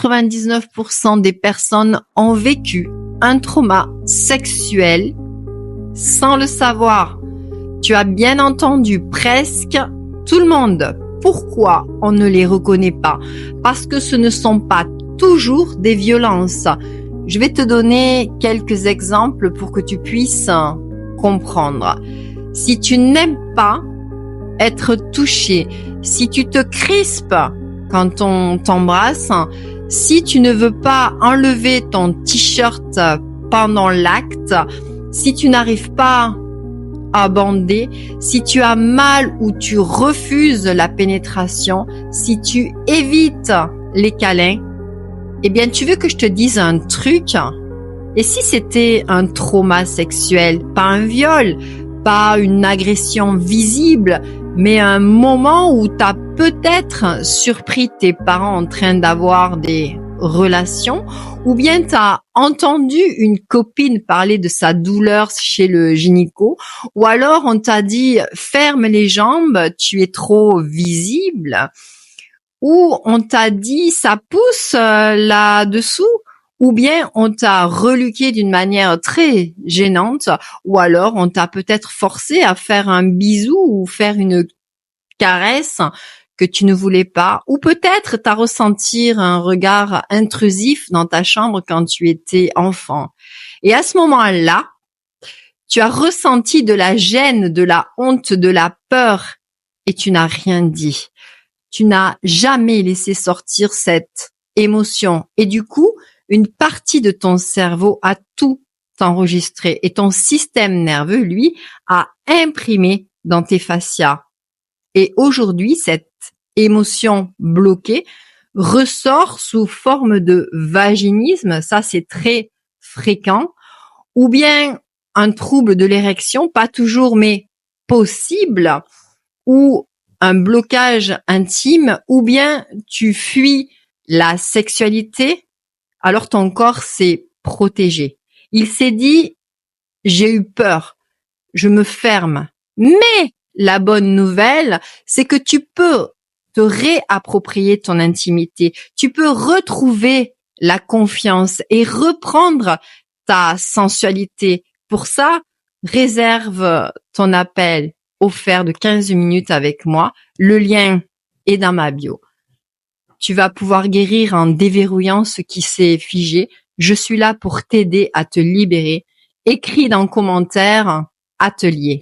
99% des personnes ont vécu un trauma sexuel sans le savoir. Tu as bien entendu, presque tout le monde. Pourquoi on ne les reconnaît pas? Parce que ce ne sont pas toujours des violences. Je vais te donner quelques exemples pour que tu puisses comprendre. Si tu n'aimes pas être touché, si tu te crispes quand on t'embrasse, si tu ne veux pas enlever ton t-shirt pendant l'acte, si tu n'arrives pas à bander, si tu as mal ou tu refuses la pénétration, si tu évites les câlins, eh bien, tu veux que je te dise un truc? Et si c'était un trauma sexuel, pas un viol, pas une agression visible, mais un moment où tu as peut-être surpris tes parents en train d'avoir des relations, ou bien tu as entendu une copine parler de sa douleur chez le gynéco, ou alors on t'a dit ferme les jambes, tu es trop visible, ou on t'a dit ça pousse là-dessous, ou bien on t'a reluqué d'une manière très gênante, ou alors on t'a peut-être forcé à faire un bisou ou faire une caresse que tu ne voulais pas, ou peut-être t'as ressenti un regard intrusif dans ta chambre quand tu étais enfant. Et à ce moment-là, tu as ressenti de la gêne, de la honte, de la peur, et tu n'as rien dit. Tu n'as jamais laissé sortir cette émotion. Et du coup, une partie de ton cerveau a tout enregistré et ton système nerveux, lui, a imprimé dans tes fascias. Et aujourd'hui, cette émotion bloquée ressort sous forme de vaginisme, ça c'est très fréquent, ou bien un trouble de l'érection, pas toujours mais possible, ou un blocage intime, ou bien tu fuis la sexualité, alors ton corps s'est protégé. Il s'est dit, j'ai eu peur, je me ferme. Mais la bonne nouvelle, c'est que tu peux te réapproprier ton intimité. Tu peux retrouver la confiance et reprendre ta sensualité. Pour ça, réserve ton appel offert de 15 minutes avec moi. Le lien est dans ma bio. Tu vas pouvoir guérir en déverrouillant ce qui s'est figé. Je suis là pour t'aider à te libérer. Écris dans le commentaire atelier.